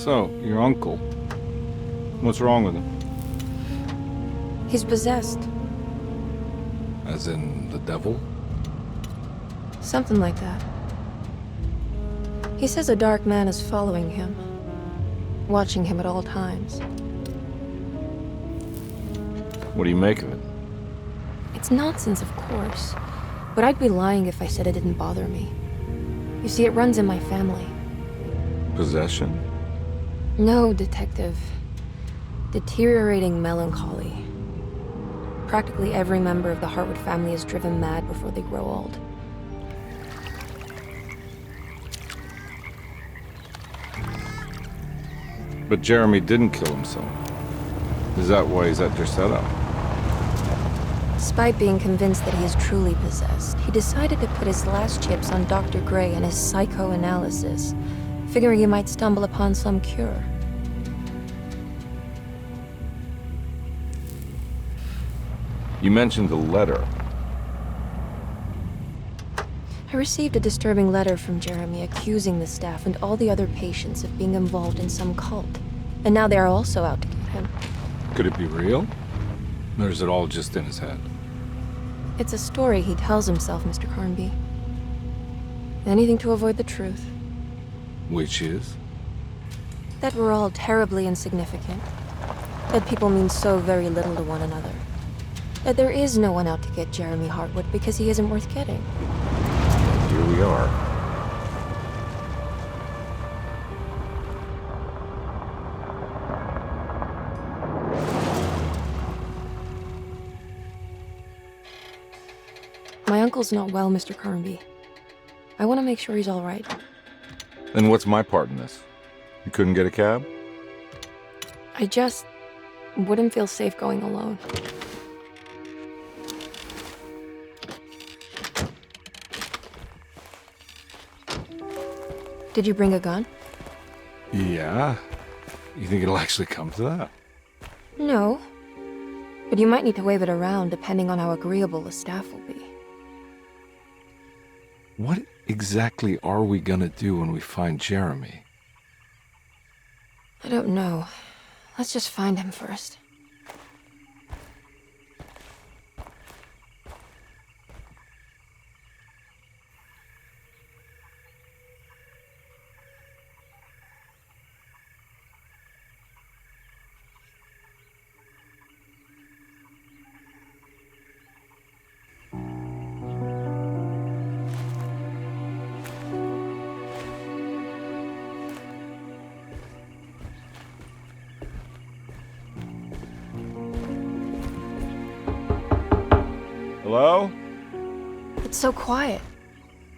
So, your uncle. What's wrong with him? He's possessed. As in the devil? Something like that. He says a dark man is following him, watching him at all times. What do you make of it? It's nonsense, of course, but I'd be lying if I said it didn't bother me. You see, it runs in my family. Possession? No, detective. Deteriorating melancholy. Practically every member of the Hartwood family is driven mad before they grow old. But Jeremy didn't kill himself. Is that why he's at Dерсето? Despite being convinced that he is truly possessed, he decided to put his last chips on Dr. Gray and his psychoanalysis, figuring he might stumble upon some cure. You mentioned the letter. I received a disturbing letter from Jeremy accusing the staff and all the other patients of being involved in some cult. And now they are also out to get him. Could it be real? Or is it all just in his head? It's a story he tells himself, Mr. Karnbi. Anything to avoid the truth. Which is? That we're all terribly insignificant. That people mean so very little to one another. That there is no one out to get Jeremy Hartwood because he isn't worth getting. Here we are. My uncle's not well, Mr. Karnbi. I want to make sure he's all right. Then what's my part in this? You couldn't get a cab? I just wouldn't feel safe going alone. Did you bring a gun? Yeah. You think it'll actually come to that? No. But you might need to wave it around depending on how agreeable the staff will be. What exactly are we gonna do when we find Jeremy? I don't know. Let's just find him first. Hello? It's so quiet.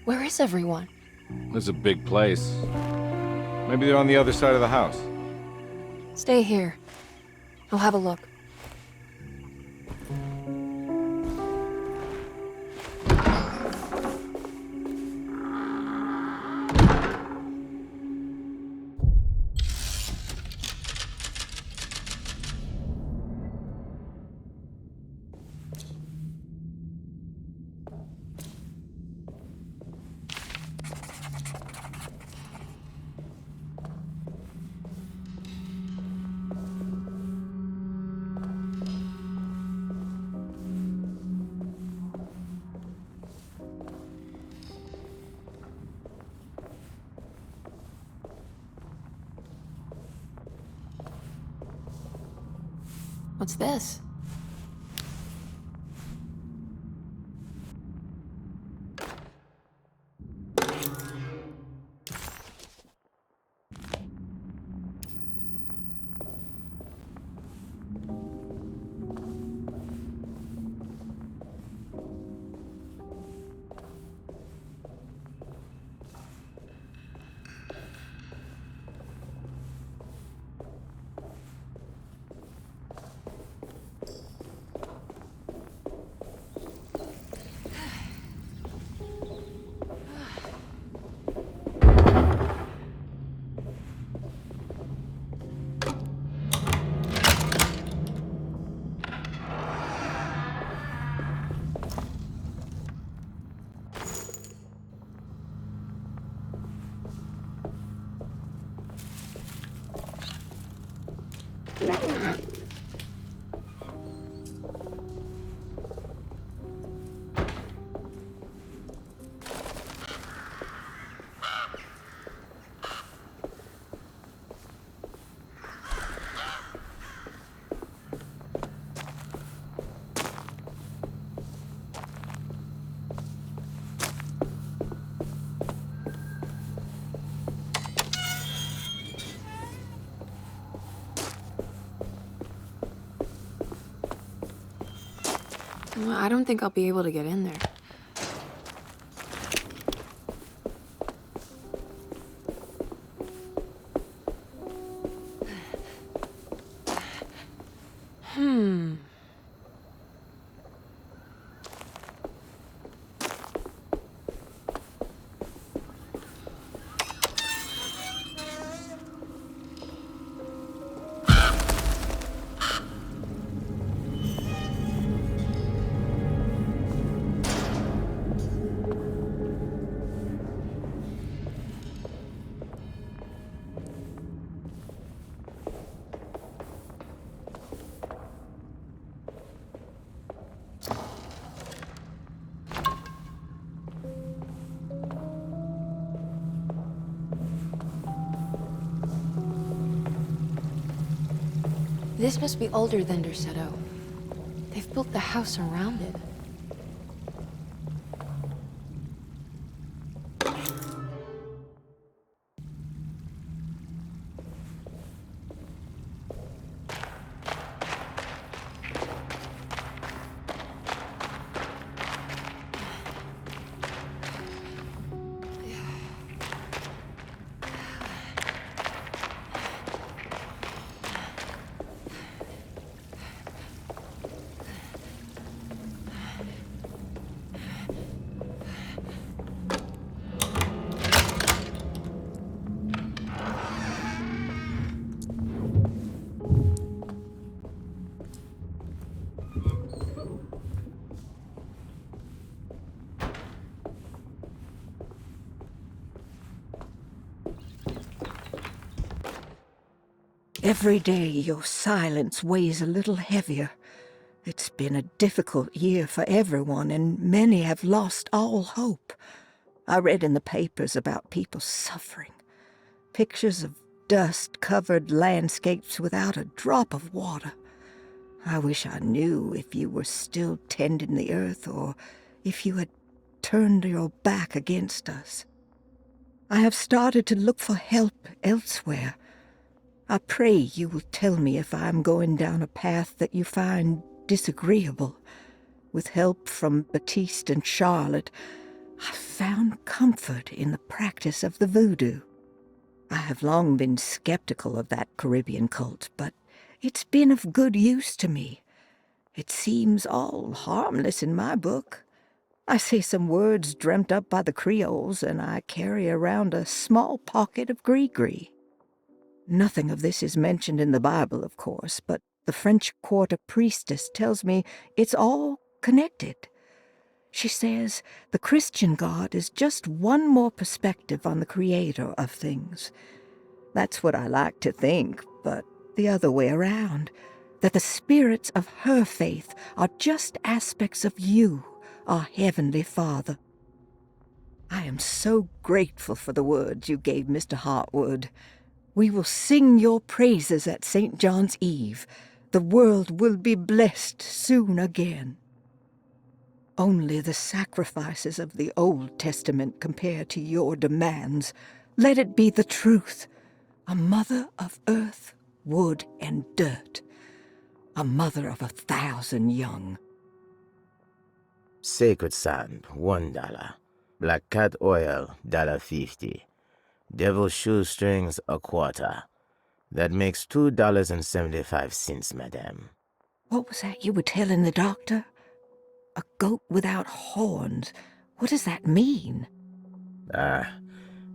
Where is everyone? This is a big place. Maybe they're on the other side of the house. Stay here. I'll have a look. What's this? I don't think I'll be able to get in there. This must be older than Dерсето. They've built the house around it. Every day your silence weighs a little heavier. It's been a difficult year for everyone, and many have lost all hope. I read in the papers about people suffering. Pictures of dust-covered landscapes without a drop of water. I wish I knew if you were still tending the earth, or if you had turned your back against us. I have started to look for help elsewhere. I pray you will tell me if I am going down a path that you find disagreeable. With help from Baptiste and Charlotte, I found comfort in the practice of the voodoo. I have long been skeptical of that Caribbean cult, but it's been of good use to me. It seems all harmless in my book. I say some words dreamt up by the Creoles, and I carry around a small pocket of gris-gris. Nothing of this is mentioned in the Bible, of course, but the French Quarter priestess tells me it's all connected. She says the Christian God is just one more perspective on the creator of things. That's what I like to think, but the other way around, that the spirits of her faith are just aspects of you, our Heavenly Father. I am so grateful for the words you gave Mr. Hartwood. We will sing your praises at St. John's Eve. The world will be blessed soon again. Only the sacrifices of the Old Testament compare to your demands. Let it be the truth. A mother of earth, wood, and dirt. A mother of 1,000 young. Sacred sand, $1. Black cat oil, $1.50. Devil shoestrings, a quarter. That makes $2.75, madame. What was that you were telling the doctor? A goat without horns. What does that mean? Ah,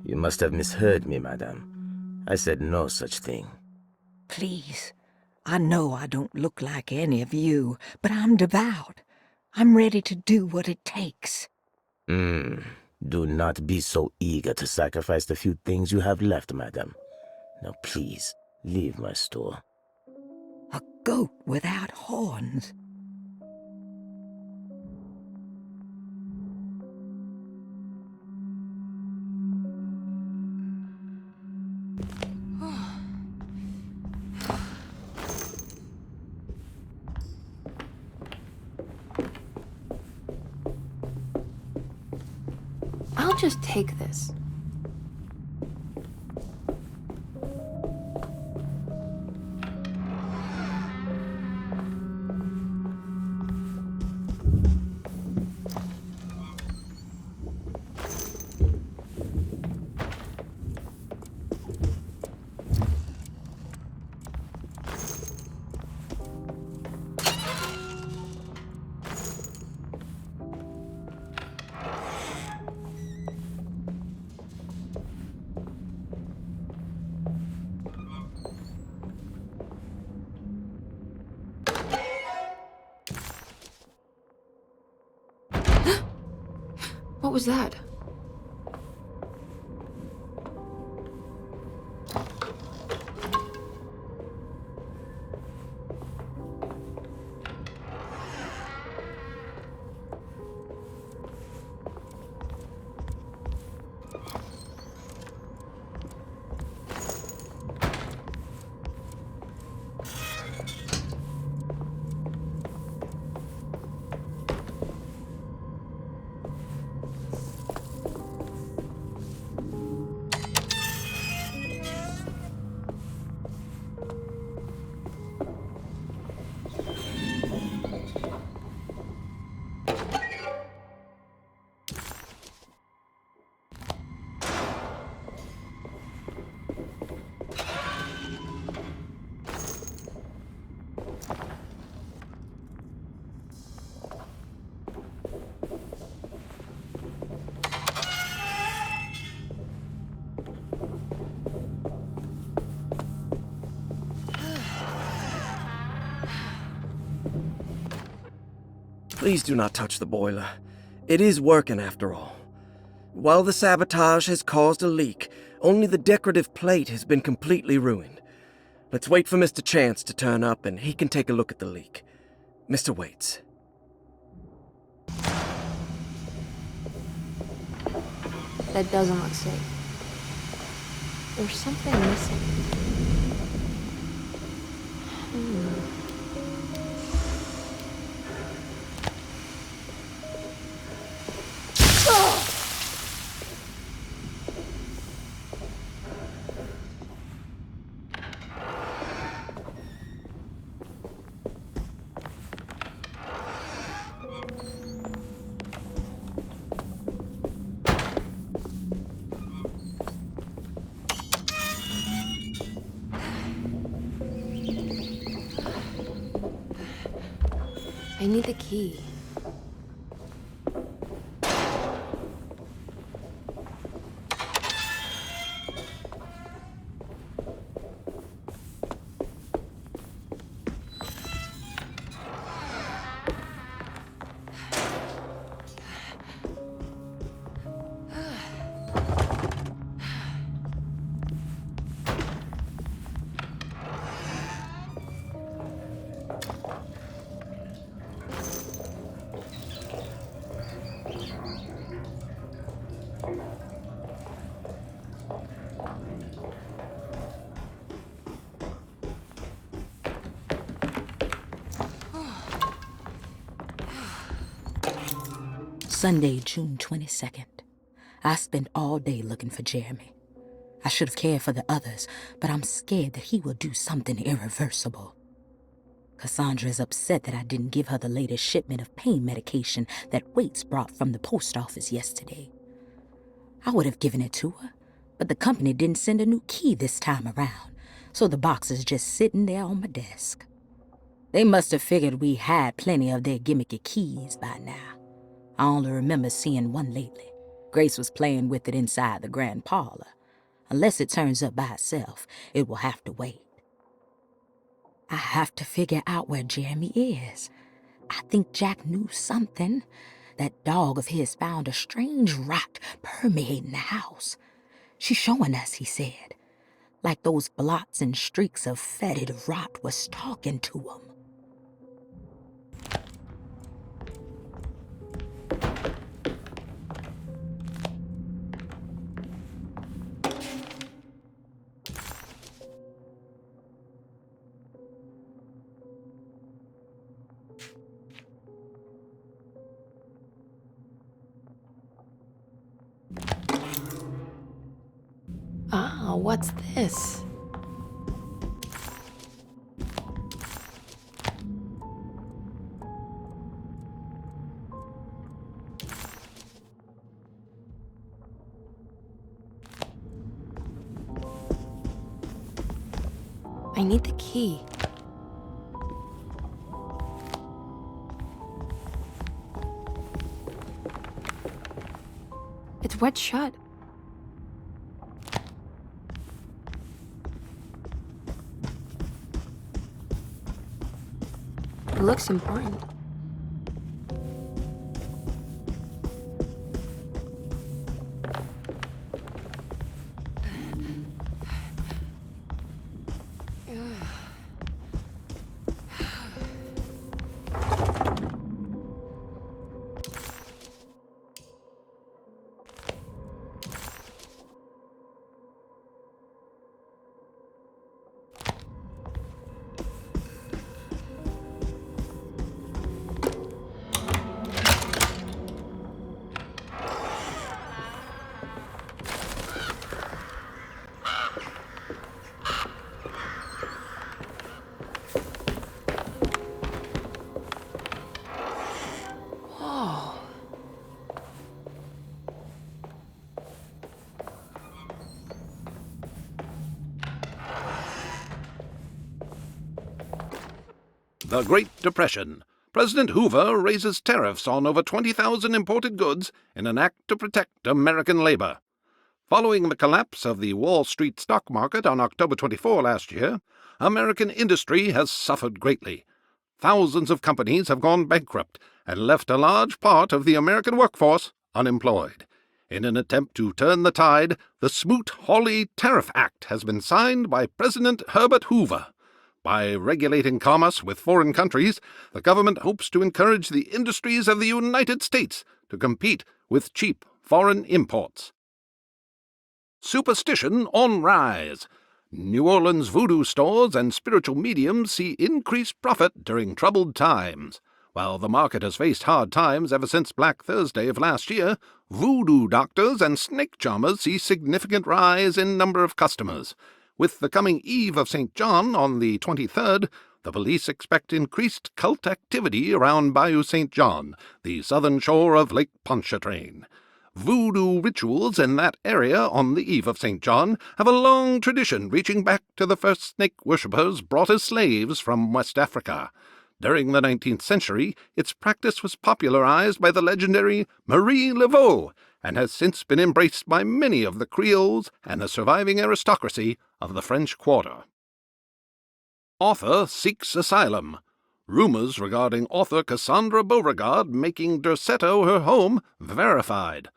you must have misheard me, madame. I said no such thing. Please, I know I don't look like any of you, but I'm devout. I'm ready to do what it takes. Do not be so eager to sacrifice the few things you have left, madam. Now please, leave my store. A goat without horns. I'll just take this. What was that? Please do not touch the boiler. It is working after all. While the sabotage has caused a leak, only the decorative plate has been completely ruined. Let's wait for Mr. Chance to turn up and he can take a look at the leak. Mr. Waits. That doesn't look safe. There's something missing. I need the key. Sunday, June 22nd. I spent all day looking for Jeremy. I should have cared for the others, but I'm scared that he will do something irreversible. Cassandra is upset that I didn't give her the latest shipment of pain medication that Waits brought from the post office yesterday. I would have given it to her, but the company didn't send a new key this time around, so the box is just sitting there on my desk. They must have figured we had plenty of their gimmicky keys by now. I only remember seeing one lately. Grace was playing with it inside the grand parlor. Unless it turns up by itself, it will have to wait. I have to figure out where Jeremy is. I think Jack knew something. That dog of his found a strange rot permeating the house. She's showing us, he said. Like those blots and streaks of fetid rot was talking to him. Ah, what's this? I need the key. It's wet shut. It looks important. The Great Depression. President Hoover raises tariffs on over 20,000 imported goods in an act to protect American labor. Following the collapse of the Wall Street stock market on October 24 last year, American industry has suffered greatly. Thousands of companies have gone bankrupt and left a large part of the American workforce unemployed. In an attempt to turn the tide, the Smoot-Hawley Tariff Act has been signed by President Herbert Hoover. By regulating commerce with foreign countries, the government hopes to encourage the industries of the United States to compete with cheap foreign imports. Superstition on rise. New Orleans voodoo stores and spiritual mediums see increased profit during troubled times. While the market has faced hard times ever since Black Thursday of last year, voodoo doctors and snake charmers see significant rise in number of customers. With the coming Eve of St. John on the 23rd, the police expect increased cult activity around Bayou St. John, the southern shore of Lake Pontchartrain. Voodoo rituals in that area on the Eve of St. John have a long tradition reaching back to the first snake worshippers brought as slaves from West Africa. During the 19th century, its practice was popularized by the legendary Marie Laveau and has since been embraced by many of the Creoles and the surviving aristocracy of the French Quarter. Author seeks asylum. Rumors regarding author Cassandra Beauregard making Derseto her home verified.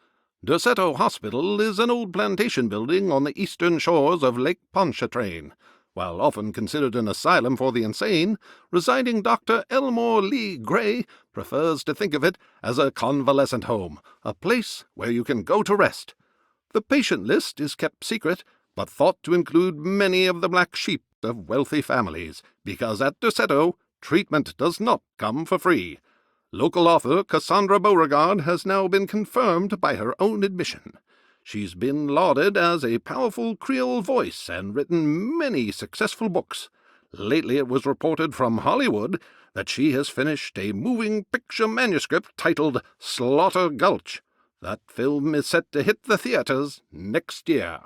Derseto Hospital is an old plantation building on the eastern shores of Lake Pontchartrain. While often considered an asylum for the insane, residing Dr. Elmore Lee Gray prefers to think of it as a convalescent home, a place where you can go to rest. The patient list is kept secret, but thought to include many of the black sheep of wealthy families, because at Dерсето, treatment does not come for free. Local author Cassandra Beauregard has now been confirmed by her own admission. She's been lauded as a powerful Creole voice and written many successful books. Lately it was reported from Hollywood that she has finished a moving picture manuscript titled Slaughter Gulch. That film is set to hit the theaters next year.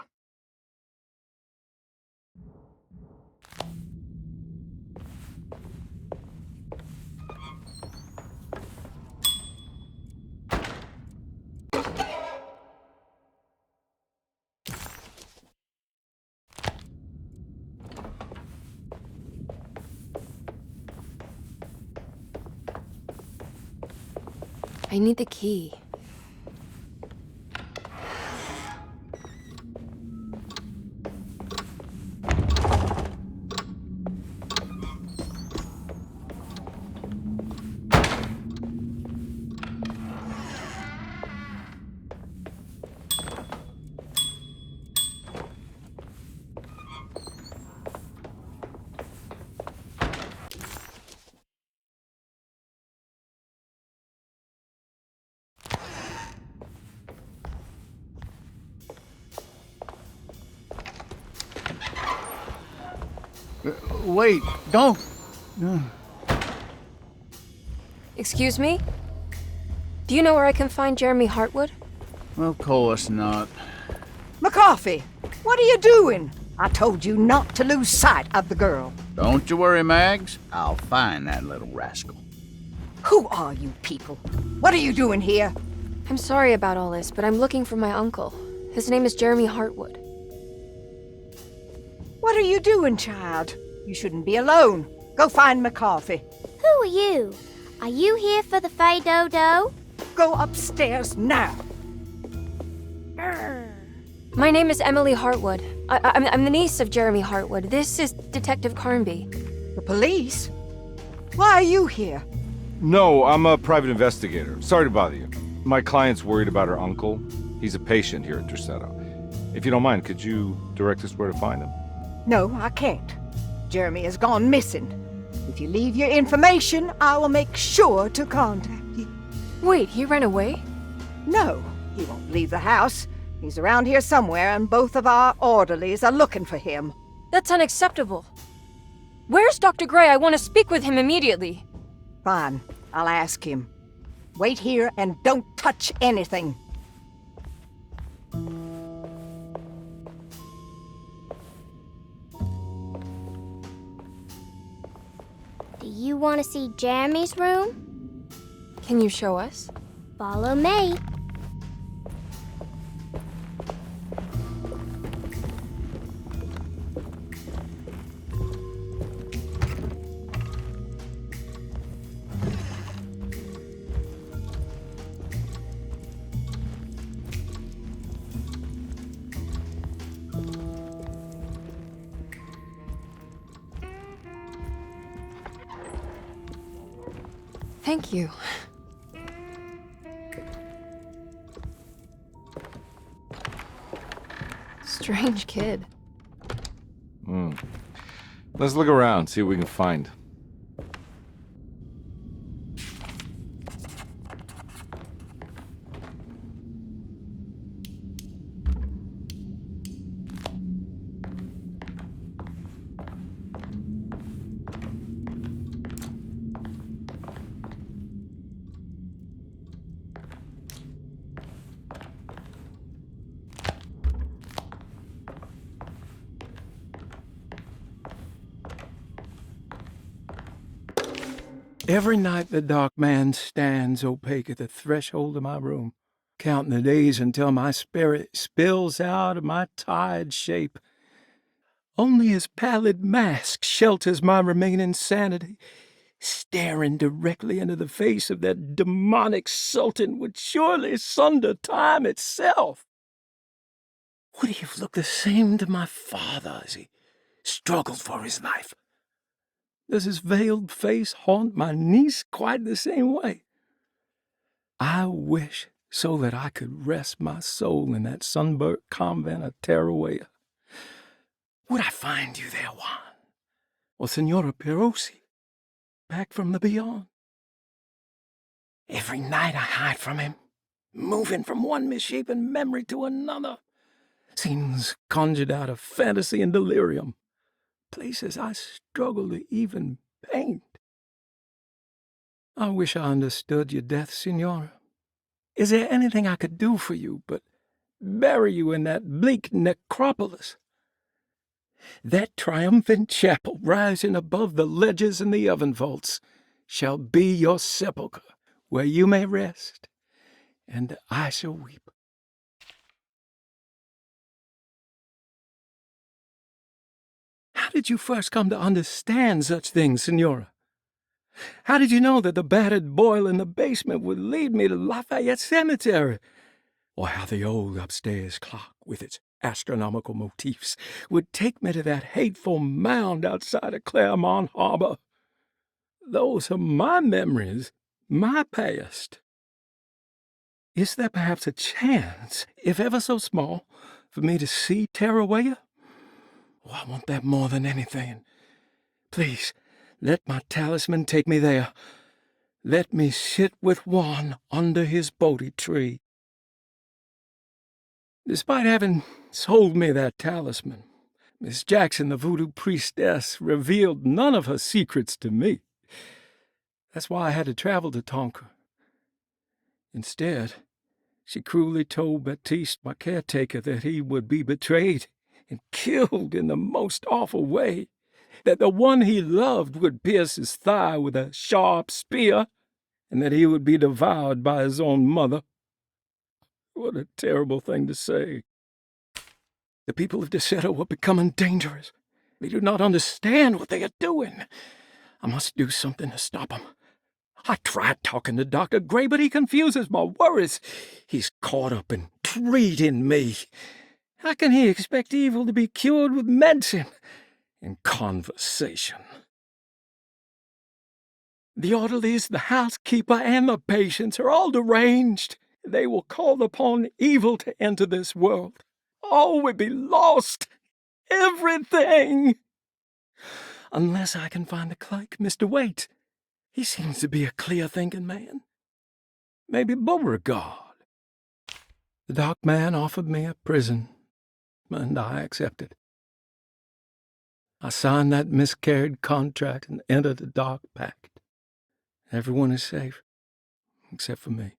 I need the key. Wait, don't. Excuse me? Do you know where I can find Jeremy Hartwood? Of course not. McCarthy, what are you doing? I told you not to lose sight of the girl. Don't you worry, Mags. I'll find that little rascal. Who are you people? What are you doing here? I'm sorry about all this, but I'm looking for my uncle. His name is Jeremy Hartwood. What are you doing, child? You shouldn't be alone. Go find McCarthy. Who are you? Are you here for the Fay Dodo? Go upstairs now. My name is Emily Hartwood. I'm the niece of Jeremy Hartwood. This is Detective Karnbi. The police? Why are you here? No, I'm a private investigator. Sorry to bother you. My client's worried about her uncle. He's a patient here at Dерсето. If you don't mind, could you direct us where to find him? No, I can't. Jeremy has gone missing. If you leave your information, I will make sure to contact you. Wait, he ran away? No, he won't leave the house. He's around here somewhere, and both of our orderlies are looking for him. That's unacceptable. Where's Dr. Gray? I want to speak with him immediately. Fine, I'll ask him. Wait here and don't touch anything. Do you want to see Jeremy's room? Can you show us? Follow me. Thank you. Strange kid. Let's look around, see what we can find. Every night the dark man stands opaque at the threshold of my room, counting the days until my spirit spills out of my tired shape. Only his pallid mask shelters my remaining sanity. Staring directly into the face of that demonic sultan would surely sunder time itself. Would he have looked the same to my father as he struggled for his life? Does his veiled face haunt my niece quite the same way? I wish so that I could rest my soul in that sunburnt convent of Tarawea. Would I find you there, Juan? Or Senora Perosi, back from the beyond? Every night I hide from him, moving from one misshapen memory to another. Scenes conjured out of fantasy and delirium. Places I struggle to even paint. I wish I understood your death, Signora. Is there anything I could do for you but bury you in that bleak necropolis? That triumphant chapel rising above the ledges and the oven vaults shall be your sepulchre, where you may rest, and I shall weep. How did you first come to understand such things, Signora? How did you know that the battered boil in the basement would lead me to Lafayette Cemetery? Or how the old upstairs clock, with its astronomical motifs, would take me to that hateful mound outside of Claremont Harbor? Those are my memories, my past. Is there perhaps a chance, if ever so small, for me to see Tarawea? Oh, I want that more than anything. Please, let my talisman take me there. Let me sit with Juan under his Bodhi tree. Despite having sold me that talisman, Miss Jackson, the voodoo priestess, revealed none of her secrets to me. That's why I had to travel to Tonka. Instead, she cruelly told Baptiste, my caretaker, that he would be betrayed and killed in the most awful way, that the one he loved would pierce his thigh with a sharp spear, and that he would be devoured by his own mother. What a terrible thing to say. The people of Dersето are becoming dangerous. They do not understand what they are doing. I must do something to stop them. I tried talking to Dr. Gray, but he confuses my worries. He's caught up in treating me. How can he expect evil to be cured with medicine and conversation? The orderlies, the housekeeper, and the patients are all deranged. They will call upon evil to enter this world. All will be lost. Everything. Unless I can find the clerk, Mr. Waite. He seems to be a clear-thinking man. Maybe Beauregard. The dark man offered me a prison, and I accepted. I signed that miscarried contract and entered the dark pact. Everyone is safe, except for me.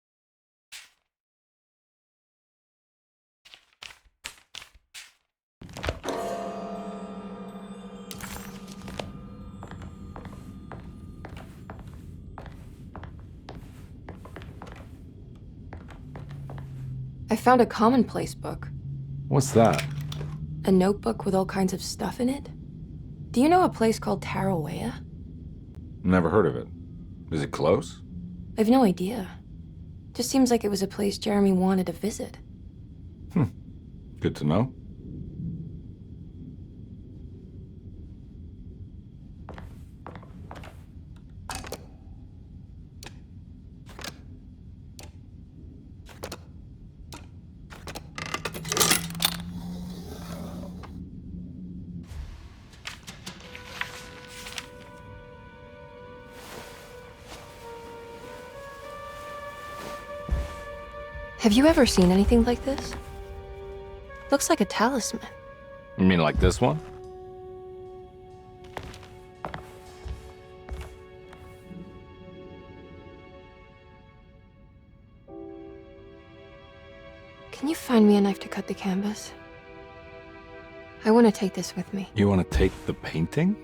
found a commonplace book. What's that? A notebook with all kinds of stuff in it. Do you know a place called Tarawea? Never heard of it. Is it close? I've no idea. Just seems like it was a place Jeremy wanted to visit. Good to know. Have you ever seen anything like this? Looks like a talisman. You mean like this one? Can you find me a knife to cut the canvas? I want to take this with me. You want to take the painting?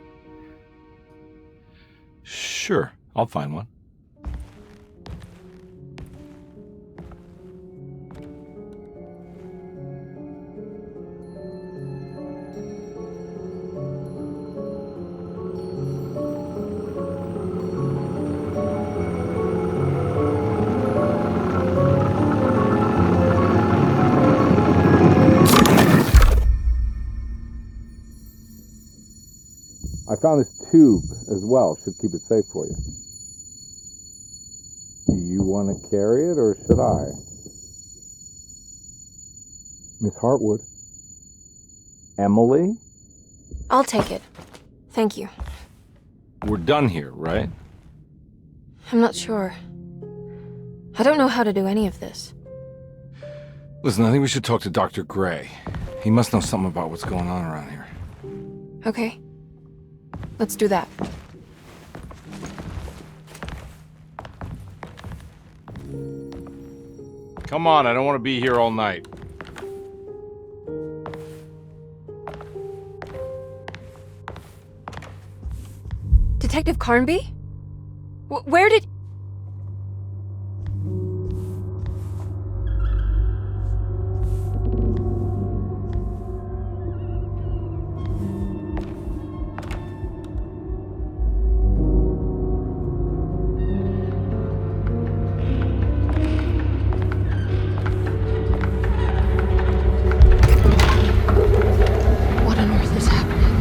Sure, I'll find one. I found this tube as well. Should keep it safe for you. Do you want to carry it or should I? Miss Hartwood? Emily? I'll take it. Thank you. We're done here, right? I'm not sure. I don't know how to do any of this. Listen, I think we should talk to Dr. Gray. He must know something about what's going on around here. Okay. Let's do that. Come on, I don't want to be here all night. Detective Karnbi? Where did... What on earth is happening?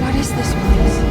What is this place?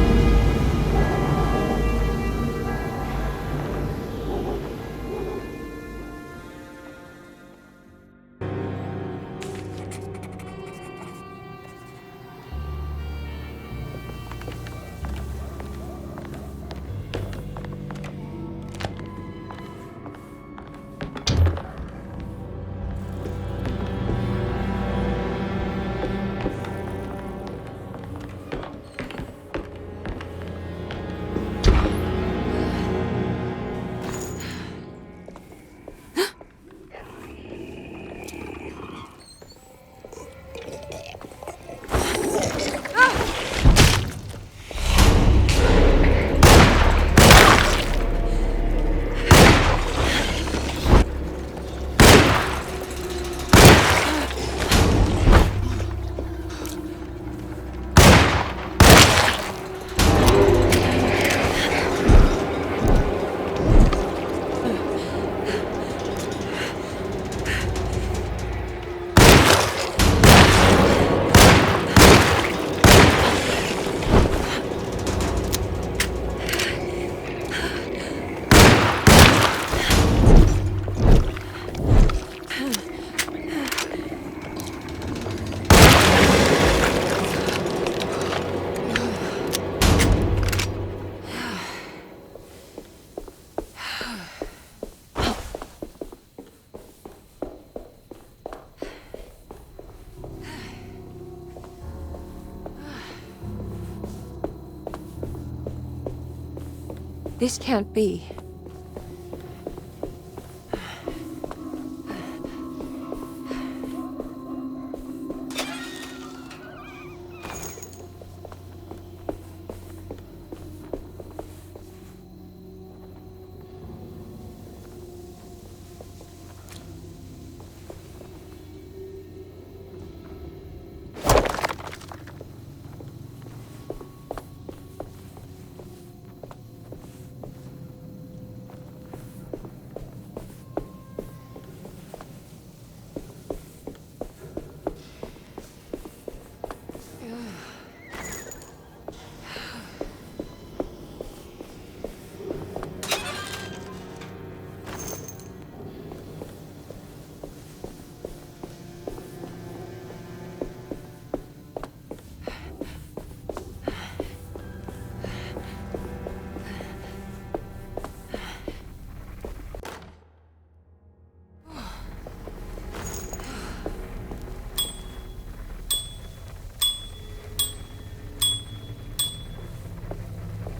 This can't be.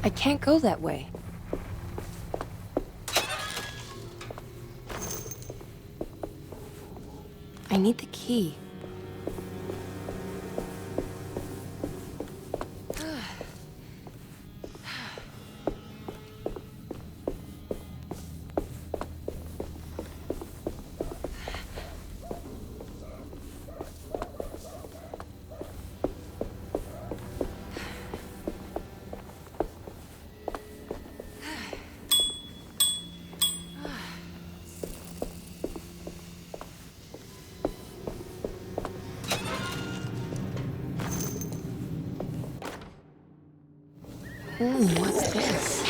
I can't go that way. I need the key. What's this?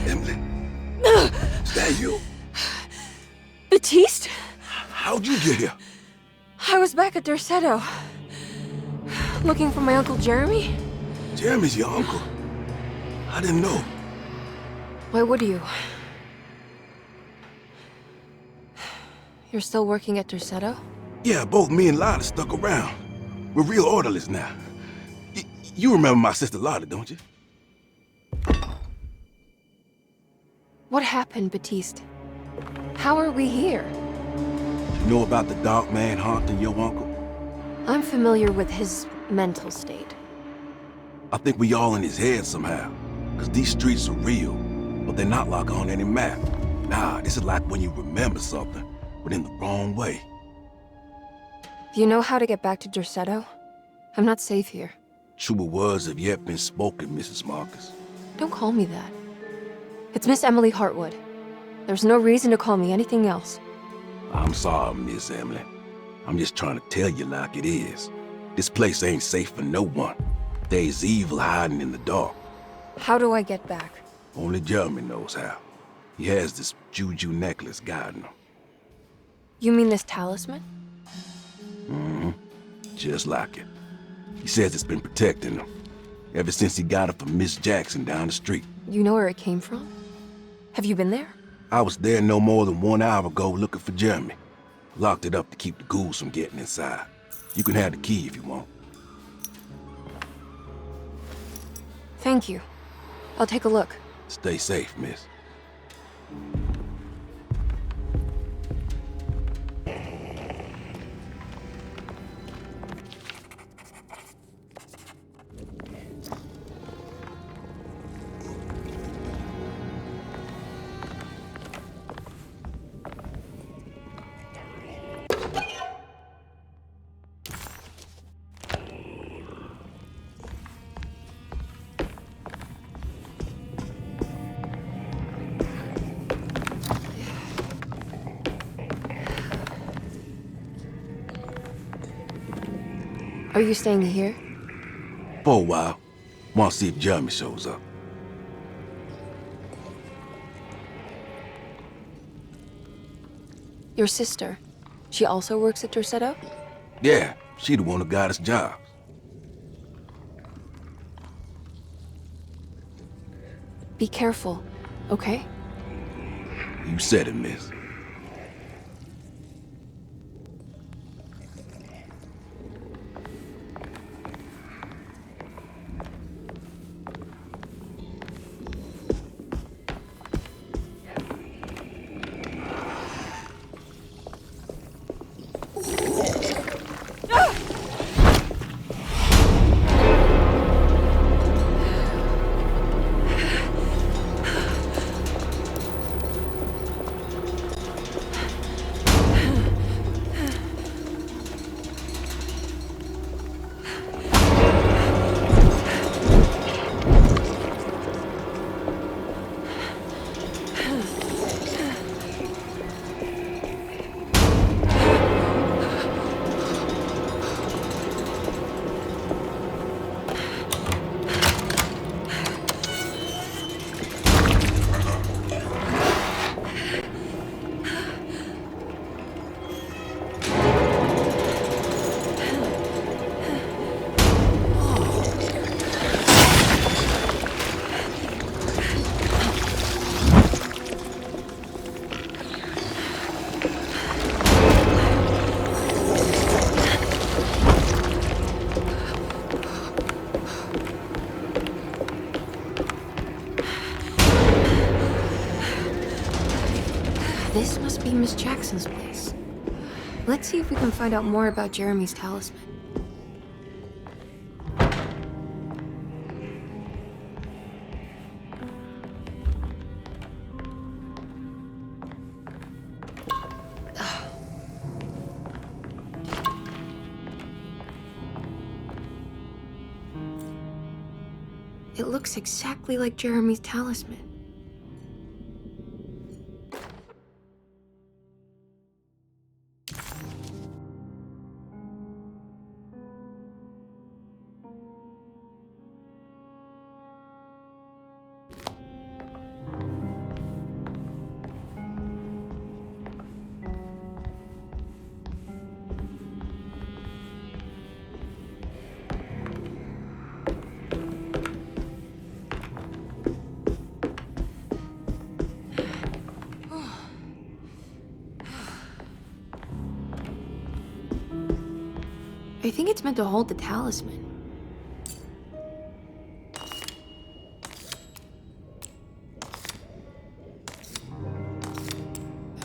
Emily, is that you? Baptiste? How'd you get here? I was back at Dерсето, looking for my Uncle Jeremy. Jeremy's your uncle? I didn't know. Why would you? You're still working at Dерсето? Yeah, both me and Lotta stuck around. We're real orderlies now. You remember my sister Lotta, don't you? What happened, Baptiste? How are we here? You know about the dark man haunting your uncle? I'm familiar with his mental state. I think we all in his head somehow. Cause these streets are real, but they're not like on any map. Nah, this is like when you remember something, but in the wrong way. Do you know how to get back to Dерсето? I'm not safe here. Truer words have yet been spoken, Mrs. Marcus. Don't call me that. It's Miss Emily Hартвуд. There's no reason to call me anything else. I'm sorry, Miss Emily. I'm just trying to tell you like it is. This place ain't safe for no one. There's evil hiding in the dark. How do I get back? Only Jeremy knows how. He has this juju necklace guiding him. You mean this talisman? Mm-hmm. Just like it. He says it's been protecting him ever since he got it from Miss Jackson down the street. You know where it came from? Have you been there? I was there no more than 1 hour ago looking for Jeremy. Locked it up to keep the ghouls from getting inside. You can have the key if you want. Thank you. I'll take a look. Stay safe, miss. Are you staying here? For a while. Want to see if Jeremy shows up. Your sister. She also works at Dерсето? Yeah, she the one who got us jobs. Be careful, okay? You said it, miss. This must be Miss Jackson's place. Let's see if we can find out more about Jeremy's talisman. It looks exactly like Jeremy's talisman. I think it's meant to hold the talisman.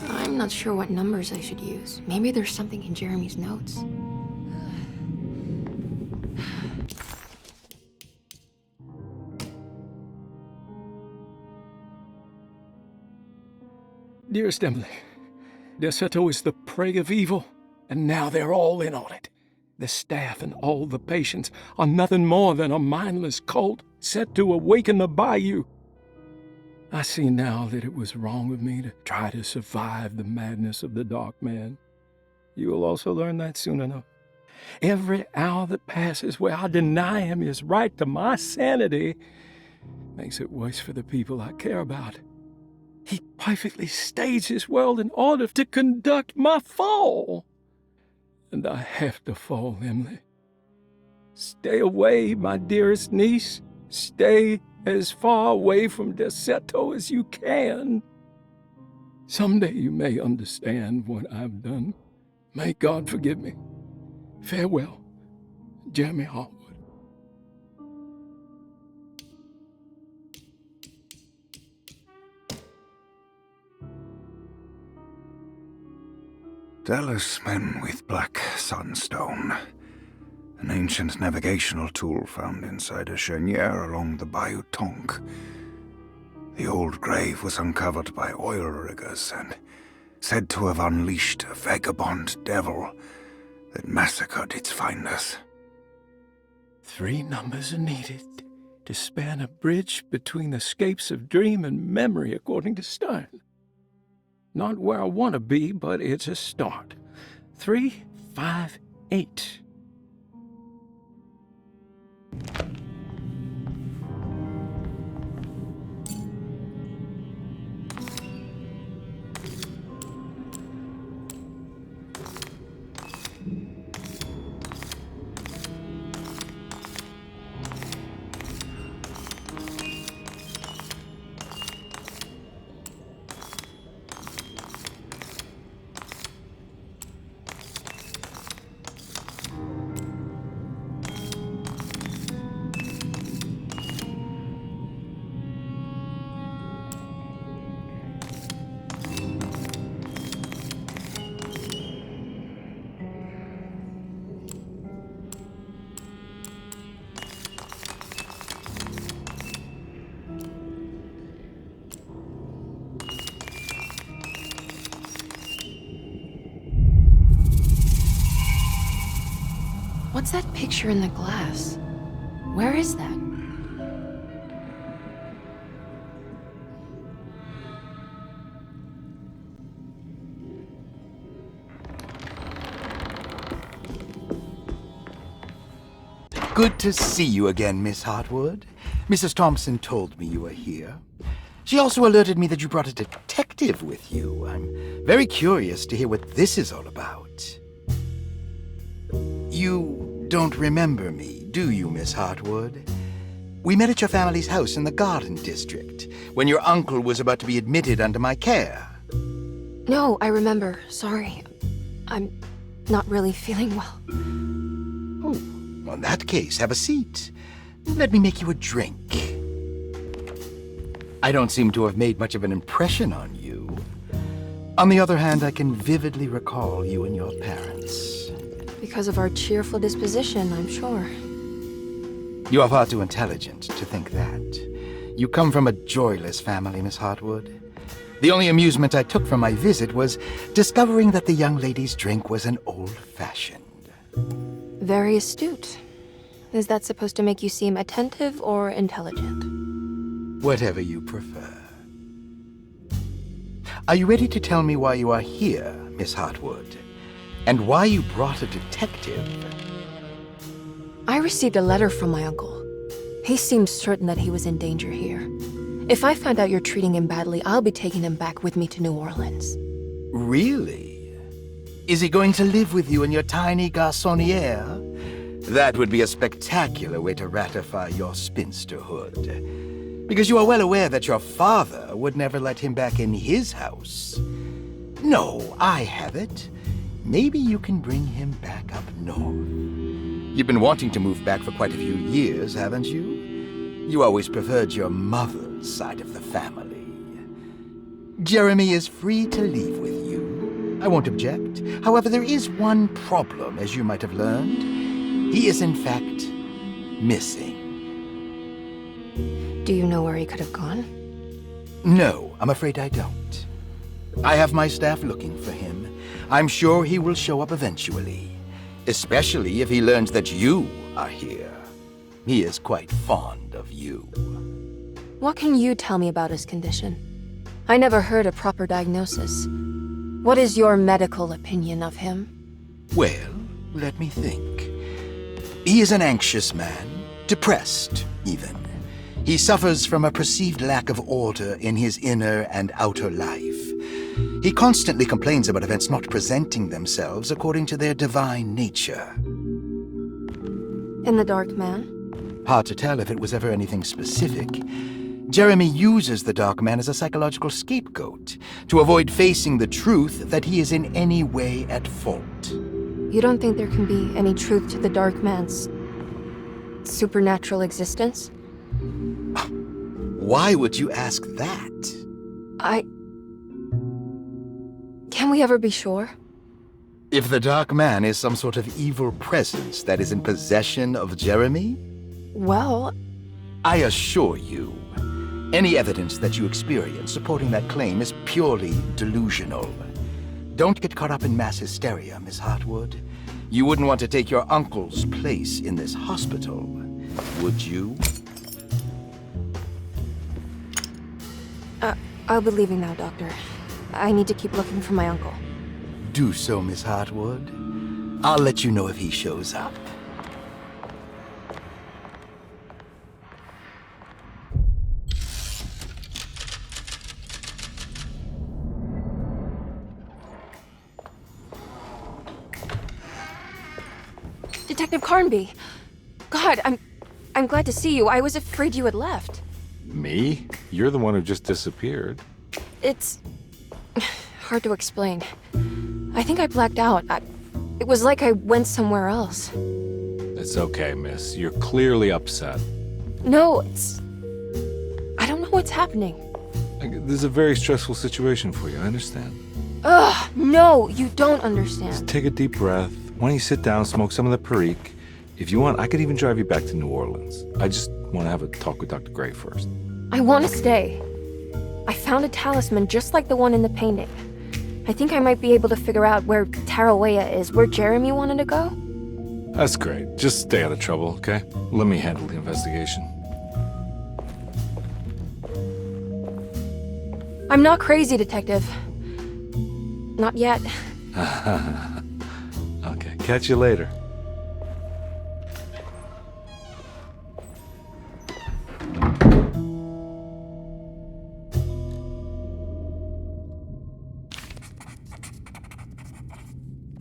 I'm not sure what numbers I should use. Maybe there's something in Jeremy's notes. Dearest Emily, Dersето is the prey of evil, and now they're all in on it. The staff and all the patients are nothing more than a mindless cult set to awaken the bayou. I see now that it was wrong of me to try to survive the madness of the dark man. You will also learn that soon enough. Every hour that passes where I deny him his right to my sanity makes it worse for the people I care about. He perfectly staged his world in order to conduct my fall. And I have to fall, Emily. Stay away, my dearest niece. Stay as far away from Dersето as you can. Someday you may understand what I've done. May God forgive me. Farewell, Jeremy Hart. Talisman with black sunstone. An ancient navigational tool found inside a cheniere along the Bayou Tonk. The old grave was uncovered by oil riggers and said to have unleashed a vagabond devil that massacred its finders. 3 numbers are needed to span a bridge between the scapes of dream and memory, according to Stern. Not where I want to be, but it's a start. 3, 5, 8. What's that picture in the glass? Where is that? Good to see you again, Miss Hартвуд. Mrs. Thompson told me you were here. She also alerted me that you brought a detective with you. I'm very curious to hear what this is all about. You don't remember me, do you, Miss Hартвуд? We met at your family's house in the Garden District, when your uncle was about to be admitted under my care. No, I remember. Sorry. I'm not really feeling well. Oh, well, in that case, have a seat. Let me make you a drink. I don't seem to have made much of an impression on you. On the other hand, I can vividly recall you and your parents. Because of our cheerful disposition, I'm sure. You are far too intelligent to think that. You come from a joyless family, Miss Hартвуд. The only amusement I took from my visit was discovering that the young lady's drink was an old-fashioned. Very astute. Is that supposed to make you seem attentive or intelligent? Whatever you prefer. Are you ready to tell me why you are here, Miss Hартвуд? And why you brought a detective? I received a letter from my uncle. He seems certain that he was in danger here. If I find out you're treating him badly, I'll be taking him back with me to New Orleans. Really? Is he going to live with you in your tiny garçonniere? That would be a spectacular way to ratify your spinsterhood. Because you are well aware that your father would never let him back in his house. No, I have it. Maybe you can bring him back up north. You've been wanting to move back for quite a few years, haven't you? You always preferred your mother's side of the family. Jeremy is free to leave with you. I won't object. However, there is one problem, as you might have learned. He is, in fact, missing. Do you know where he could have gone? No, I'm afraid I don't. I have my staff looking for him. I'm sure he will show up eventually. Especially if he learns that you are here. He is quite fond of you. What can you tell me about his condition? I never heard a proper diagnosis. What is your medical opinion of him? Well, let me think. He is an anxious man, depressed, even. He suffers from a perceived lack of order in his inner and outer life. He constantly complains about events not presenting themselves according to their divine nature. And the Dark Man? Hard to tell if it was ever anything specific. Jeremy uses the Dark Man as a psychological scapegoat to avoid facing the truth that he is in any way at fault. You don't think there can be any truth to the Dark Man's supernatural existence? Why would you ask that? Can we ever be sure? If the Dark Man is some sort of evil presence that is in possession of Jeremy? Well, I assure you, any evidence that you experience supporting that claim is purely delusional. Don't get caught up in mass hysteria, Miss Hартвуд. You wouldn't want to take your uncle's place in this hospital, would you? I'll be leaving now, Doctor. I need to keep looking for my uncle. Do so, Miss Hартвуд. I'll let you know if he shows up. Detective Karnbi! God, I'm glad to see you. I was afraid you had left. Me? You're the one who just disappeared. It's hard to explain. I think I blacked out. It was like I went somewhere else. It's okay, miss. You're clearly upset. No, I don't know what's happening. This is a very stressful situation for you, I understand. Ugh, no, you don't understand. Just take a deep breath. Why don't you sit down, smoke some of the perique? If you want, I could even drive you back to New Orleans. I just want to have a talk with Dr. Gray first. I want to stay. I found a talisman just like the one in the painting. I think I might be able to figure out where Tarawea is, where Jeremy wanted to go. That's great. Just stay out of trouble, okay? Let me handle the investigation. I'm not crazy, Detective. Not yet. Okay, catch you later.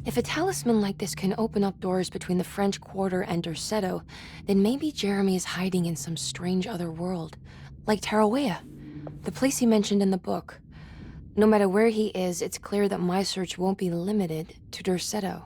If a talisman like this can open up doors between the French Quarter and Dерсето, then maybe Jeremy is hiding in some strange other world, like Tarawea, the place he mentioned in the book. No matter where he is, it's clear that my search won't be limited to Dерсето.